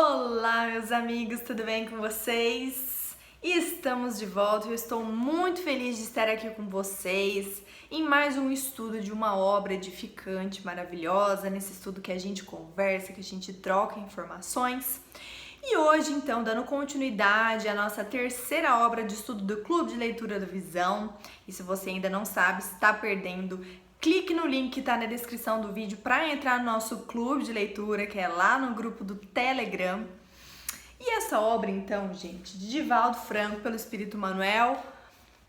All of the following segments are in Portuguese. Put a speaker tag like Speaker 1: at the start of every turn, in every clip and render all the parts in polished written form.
Speaker 1: Olá, meus amigos, tudo bem com vocês? Estamos de volta e eu estou muito feliz de estar aqui com vocês em mais um estudo de uma obra edificante, maravilhosa, nesse estudo que a gente conversa, que a gente troca informações. E hoje, então, dando continuidade à nossa terceira obra de estudo do Clube de Leitura do Visão, e se você ainda não sabe, está perdendo, clique no link que está na descrição do vídeo para entrar no nosso clube de leitura, que é lá no grupo do Telegram. E essa obra, então, gente, de Divaldo Franco, pelo Espírito Manuel,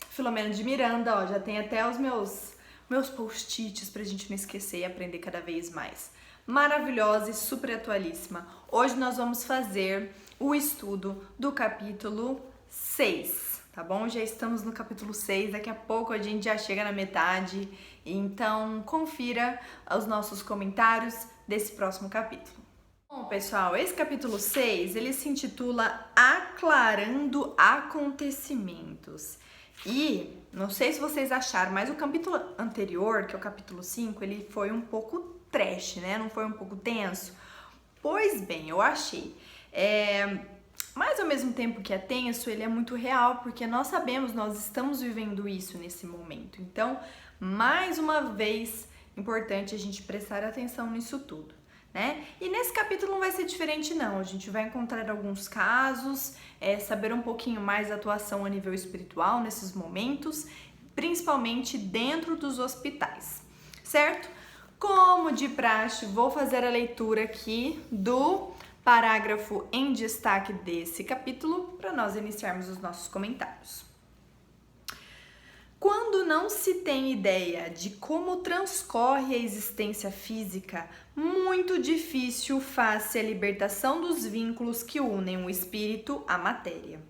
Speaker 1: Filomena de Miranda, ó, já tem até os meus post-its pra gente não esquecer e aprender cada vez mais. Maravilhosa e super atualíssima. Hoje nós vamos fazer o estudo do capítulo 6, tá bom? Já estamos no capítulo 6, daqui a pouco a gente já chega na metade, então confira os nossos comentários desse próximo capítulo. Bom, pessoal, esse capítulo 6, ele se intitula Aclarando Acontecimentos. E não sei se vocês acharam, mas o capítulo anterior, que é o capítulo 5, ele foi um pouco trash, né? Não foi um pouco tenso? Pois bem, eu achei. Mas ao mesmo tempo que é tenso, ele é muito real, porque nós sabemos, nós estamos vivendo isso nesse momento. Então, mais uma vez, importante a gente prestar atenção nisso tudo, né? E nesse capítulo não vai ser diferente não, a gente vai encontrar alguns casos, saber um pouquinho mais da atuação a nível espiritual nesses momentos, principalmente dentro dos hospitais, certo? Como de praxe, vou fazer a leitura aqui do parágrafo em destaque desse capítulo para nós iniciarmos os nossos comentários. Quando não se tem ideia de como transcorre a existência física, muito difícil faz-se a libertação dos vínculos que unem o espírito à matéria.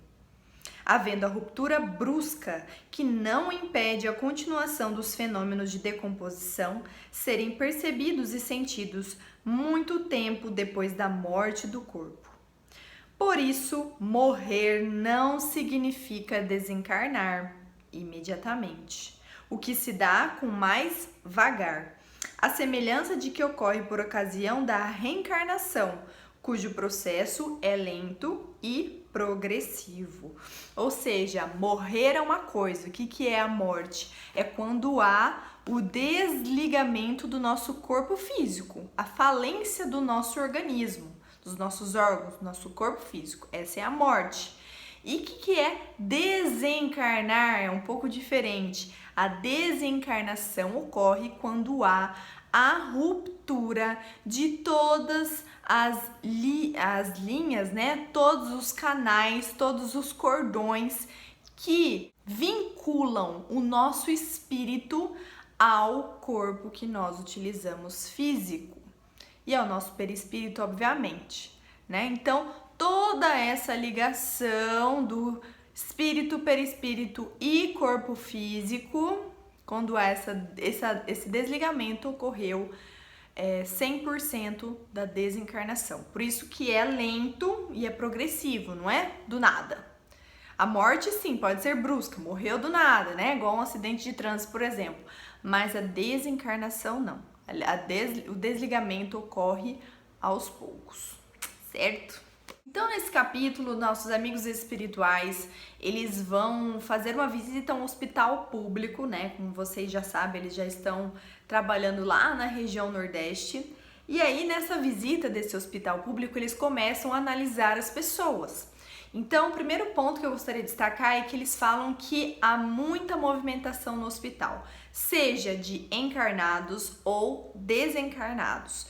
Speaker 1: Havendo a ruptura brusca que não impede a continuação dos fenômenos de decomposição serem percebidos e sentidos muito tempo depois da morte do corpo. Por isso, morrer não significa desencarnar imediatamente, o que se dá com mais vagar, a semelhança de que ocorre por ocasião da reencarnação, cujo processo é lento e progressivo. Ou seja, morrer é uma coisa. O que é a morte? É quando há o desligamento do nosso corpo físico, a falência do nosso organismo, dos nossos órgãos, do nosso corpo físico. Essa é a morte. E o que é desencarnar? É um pouco diferente. A desencarnação ocorre quando há a ruptura de todas as linhas, né? Todos os canais, todos os cordões que vinculam o nosso espírito ao corpo que nós utilizamos físico e ao nosso perispírito, obviamente, né? Então, toda essa ligação do espírito, perispírito e corpo físico, quando esse desligamento ocorreu 100% da desencarnação. Por isso que é lento e é progressivo, não é do nada. A morte, sim, pode ser brusca, morreu do nada, né? Igual um acidente de trânsito, por exemplo. Mas a desencarnação, não. O desligamento ocorre aos poucos, certo? Então, nesse capítulo, nossos amigos espirituais, eles vão fazer uma visita a um hospital público, né? Como vocês já sabem, eles já estão trabalhando lá na região Nordeste. E aí, nessa visita desse hospital público, eles começam a analisar as pessoas. Então, o primeiro ponto que eu gostaria de destacar é que eles falam que há muita movimentação no hospital, seja de encarnados ou desencarnados.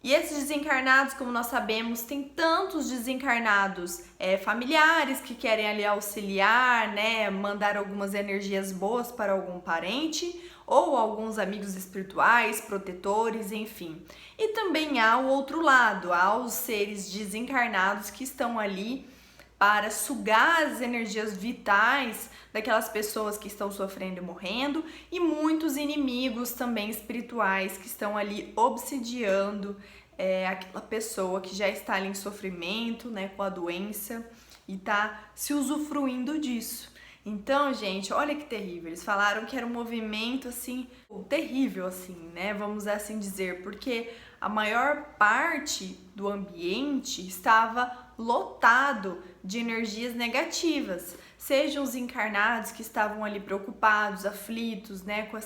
Speaker 1: E esses desencarnados, como nós sabemos, tem tantos desencarnados familiares que querem ali auxiliar, né, mandar algumas energias boas para algum parente ou alguns amigos espirituais, protetores, enfim. E também há o outro lado, há os seres desencarnados que estão ali para sugar as energias vitais daquelas pessoas que estão sofrendo e morrendo, e muitos inimigos também espirituais que estão ali obsidiando aquela pessoa que já está ali em sofrimento, né, com a doença, e está se usufruindo disso. Então, gente, olha que terrível. Eles falaram que era um movimento, assim, terrível, assim, né, vamos assim dizer, porque a maior parte do ambiente estava lotado de energias negativas, sejam os encarnados que estavam ali preocupados, aflitos, né, com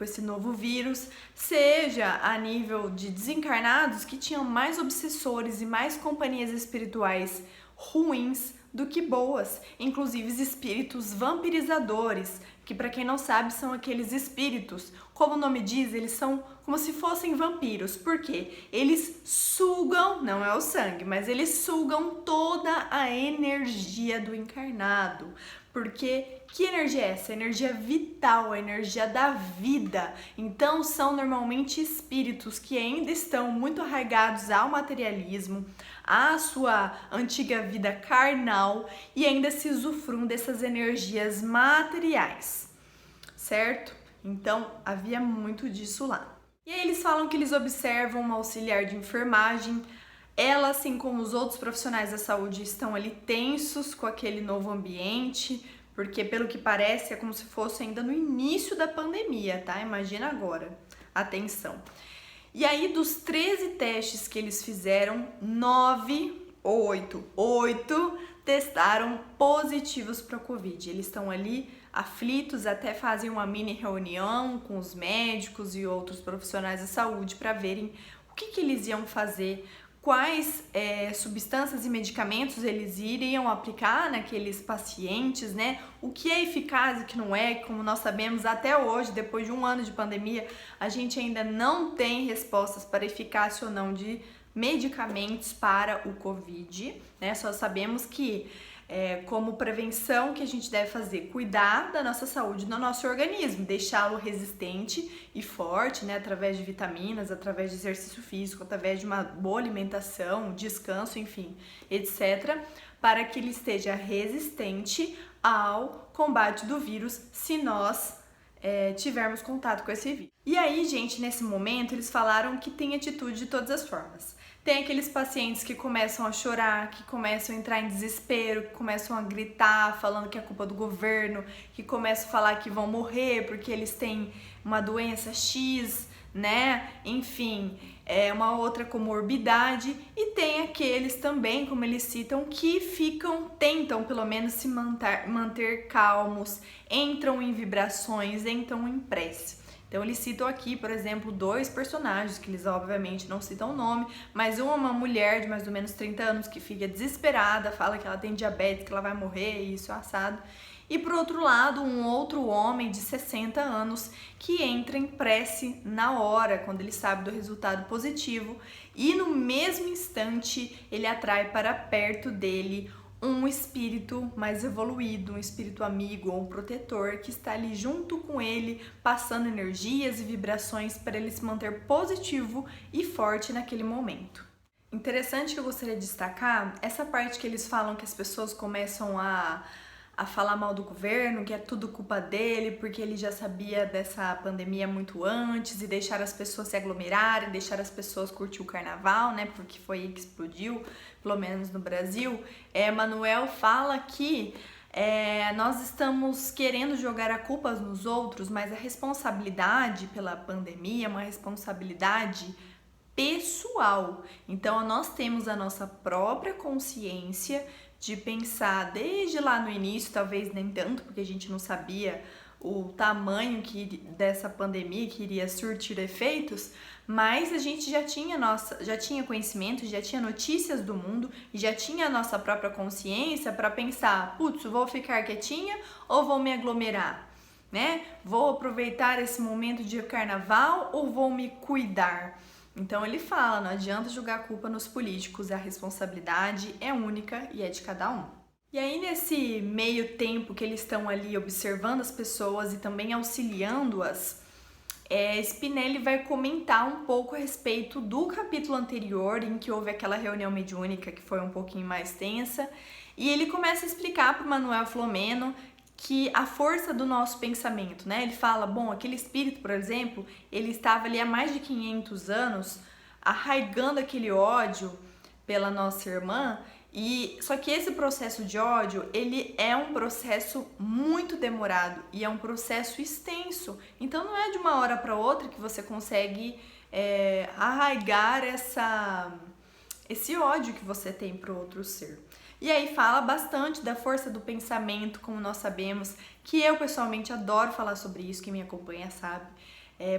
Speaker 1: esse novo vírus, seja a nível de desencarnados que tinham mais obsessores e mais companhias espirituais ruins do que boas, inclusive espíritos vampirizadores, que para quem não sabe são aqueles espíritos, como o nome diz, eles são como se fossem vampiros, porque eles sugam, não é o sangue, mas eles sugam toda a energia do encarnado. Porque que energia é essa? Energia vital, a energia da vida. Então são normalmente espíritos que ainda estão muito arraigados ao materialismo, à sua antiga vida carnal e ainda se usufruem dessas energias materiais, certo? Então havia muito disso lá. E aí eles falam que eles observam uma auxiliar de enfermagem. Ela, assim como os outros profissionais da saúde, estão ali tensos com aquele novo ambiente, porque pelo que parece é como se fosse ainda no início da pandemia, tá? Imagina agora, atenção. E aí dos 13 testes que eles fizeram, 8 testaram positivos para Covid. Eles estão ali aflitos, até fazem uma mini reunião com os médicos e outros profissionais da saúde para verem o que eles iam fazer, quais substâncias e medicamentos eles iriam aplicar naqueles pacientes, né? O que é eficaz e o que não é, como nós sabemos até hoje, depois de um ano de pandemia, a gente ainda não tem respostas para eficácia ou não de medicamentos para o Covid, né? Só sabemos que como prevenção que a gente deve fazer, cuidar da nossa saúde, do nosso organismo, deixá-lo resistente e forte, né, através de vitaminas, através de exercício físico, através de uma boa alimentação, descanso, enfim, etc., para que ele esteja resistente ao combate do vírus se nós tivermos contato com esse vírus. E aí, gente, nesse momento, eles falaram que tem atitude de todas as formas. Tem aqueles pacientes que começam a chorar, que começam a entrar em desespero, que começam a gritar, falando que é culpa do governo, que começam a falar que vão morrer porque eles têm uma doença X, né? Enfim, uma outra comorbidade. E tem aqueles também, como eles citam, que tentam pelo menos se manter calmos, entram em vibrações, entram em prece. Então eles citam aqui, por exemplo, 2 personagens, que eles obviamente não citam o nome, mas uma mulher de mais ou menos 30 anos que fica desesperada, fala que ela tem diabetes, que ela vai morrer, isso, assado. E por outro lado, um outro homem de 60 anos que entra em prece na hora, quando ele sabe do resultado positivo, e no mesmo instante ele atrai para perto dele um espírito mais evoluído, um espírito amigo ou um protetor que está ali junto com ele, passando energias e vibrações para ele se manter positivo e forte naquele momento. Interessante que eu gostaria de destacar essa parte que eles falam que as pessoas começam a falar mal do governo, que é tudo culpa dele, porque ele já sabia dessa pandemia muito antes e deixar as pessoas se aglomerarem, deixar as pessoas curtir o carnaval, né, porque foi aí que explodiu, pelo menos no Brasil. Manuel fala que nós estamos querendo jogar a culpa nos outros, mas a responsabilidade pela pandemia é uma responsabilidade pessoal. Então nós temos a nossa própria consciência de pensar desde lá no início, talvez nem tanto, porque a gente não sabia o tamanho dessa pandemia que iria surtir efeitos, mas a gente já tinha conhecimento, já tinha notícias do mundo, já tinha a nossa própria consciência para pensar, putz, vou ficar quietinha ou vou me aglomerar, né? Vou aproveitar esse momento de carnaval ou vou me cuidar? Então ele fala, não adianta jogar a culpa nos políticos, a responsabilidade é única e é de cada um. E aí nesse meio tempo que eles estão ali observando as pessoas e também auxiliando-as, Spinelli vai comentar um pouco a respeito do capítulo anterior, em que houve aquela reunião mediúnica que foi um pouquinho mais tensa, e ele começa a explicar para o Manuel Flomeno que a força do nosso pensamento, né? Ele fala, bom, aquele espírito, por exemplo, ele estava ali há mais de 500 anos arraigando aquele ódio pela nossa irmã, e só que esse processo de ódio, ele é um processo muito demorado e é um processo extenso. Então não é de uma hora para outra que você consegue arraigar esse ódio que você tem pro outro ser. E aí fala bastante da força do pensamento, como nós sabemos, que eu pessoalmente adoro falar sobre isso, quem me acompanha sabe,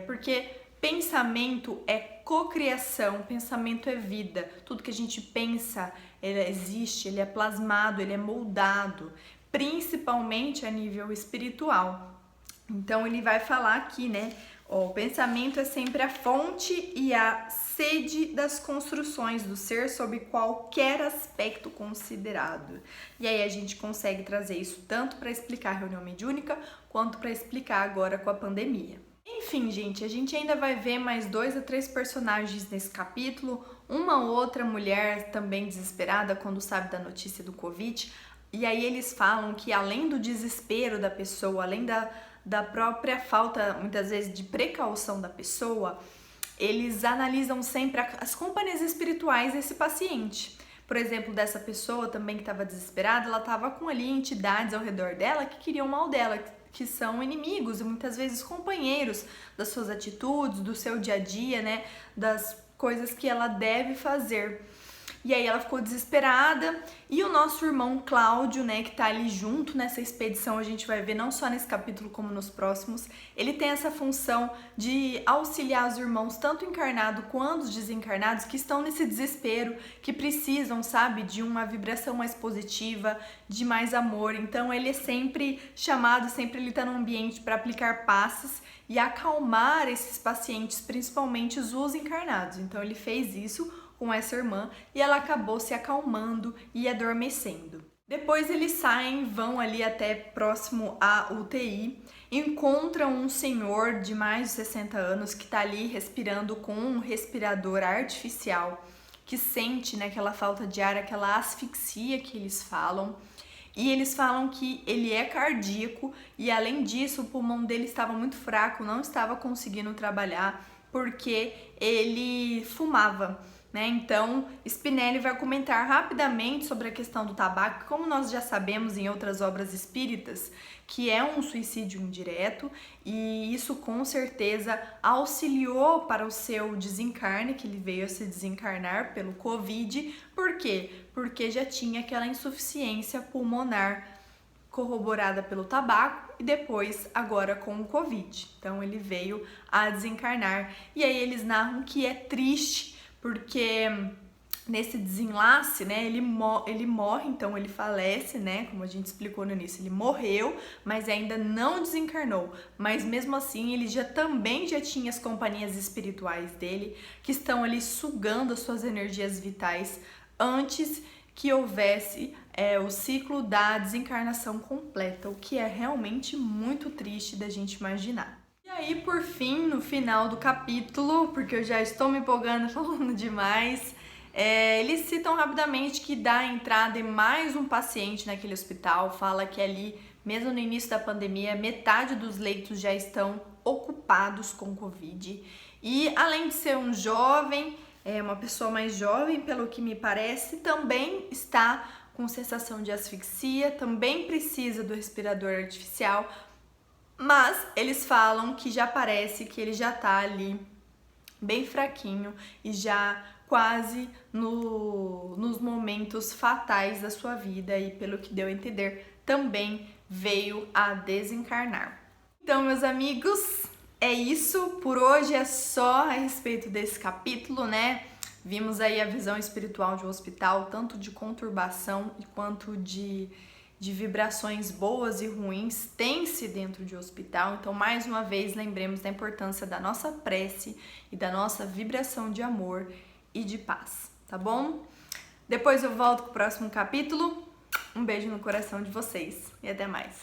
Speaker 1: porque pensamento é cocriação, pensamento é vida, tudo que a gente pensa, ele existe, ele é plasmado, ele é moldado, principalmente a nível espiritual. Então ele vai falar aqui, né? O pensamento é sempre a fonte e a sede das construções do ser sob qualquer aspecto considerado. E aí a gente consegue trazer isso tanto para explicar a reunião mediúnica, quanto para explicar agora com a pandemia. Enfim, gente, a gente ainda vai ver mais 2 a 3 personagens nesse capítulo, uma outra mulher também desesperada quando sabe da notícia do Covid, e aí eles falam que além do desespero da pessoa, além da própria falta, muitas vezes, de precaução da pessoa, eles analisam sempre as companhias espirituais desse paciente. Por exemplo, dessa pessoa também que estava desesperada, ela estava com ali entidades ao redor dela que queriam mal dela, que são inimigos e muitas vezes companheiros das suas atitudes, do seu dia a dia, né, das coisas que ela deve fazer. E aí ela ficou desesperada e o nosso irmão Cláudio, né, que tá ali junto nessa expedição, a gente vai ver não só nesse capítulo como nos próximos, ele tem essa função de auxiliar os irmãos, tanto encarnados quanto desencarnados, que estão nesse desespero, que precisam, sabe, de uma vibração mais positiva, de mais amor. Então ele é sempre chamado, sempre ele tá num ambiente para aplicar passes e acalmar esses pacientes, principalmente os encarnados. Então ele fez isso com essa irmã e ela acabou se acalmando e adormecendo. Depois eles saem, vão ali até próximo à UTI, encontram um senhor de mais de 60 anos que está ali respirando com um respirador artificial, que sente, né, aquela falta de ar, aquela asfixia que eles falam. E eles falam que ele é cardíaco e além disso o pulmão dele estava muito fraco, não estava conseguindo trabalhar porque ele fumava. Né? Então, Spinelli vai comentar rapidamente sobre a questão do tabaco, como nós já sabemos em outras obras espíritas, que é um suicídio indireto e isso com certeza auxiliou para o seu desencarne, que ele veio a se desencarnar pelo Covid. Por quê? Porque já tinha aquela insuficiência pulmonar corroborada pelo tabaco e depois agora com o Covid. Então ele veio a desencarnar e aí eles narram que é triste porque nesse desenlace, né, ele morre, então ele falece, né, como a gente explicou no início, ele morreu, mas ainda não desencarnou, mas mesmo assim ele também já tinha as companhias espirituais dele, que estão ali sugando as suas energias vitais antes que houvesse o ciclo da desencarnação completa, o que é realmente muito triste da gente imaginar. E aí, por fim, no final do capítulo, porque eu já estou me empolgando falando demais, eles citam rapidamente que dá entrada em mais um paciente naquele hospital, fala que ali, mesmo no início da pandemia, metade dos leitos já estão ocupados com Covid. E além de ser um jovem, uma pessoa mais jovem, pelo que me parece, também está com sensação de asfixia, também precisa do respirador artificial, mas eles falam que já parece que ele já tá ali bem fraquinho e já quase nos momentos fatais da sua vida e pelo que deu a entender, também veio a desencarnar. Então, meus amigos, é isso. Por hoje é só a respeito desse capítulo, né? Vimos aí a visão espiritual de um hospital, tanto de conturbação quanto de vibrações boas e ruins tem-se dentro de hospital. Então, mais uma vez, lembremos da importância da nossa prece e da nossa vibração de amor e de paz, tá bom? Depois eu volto com o próximo capítulo. Um beijo no coração de vocês e até mais.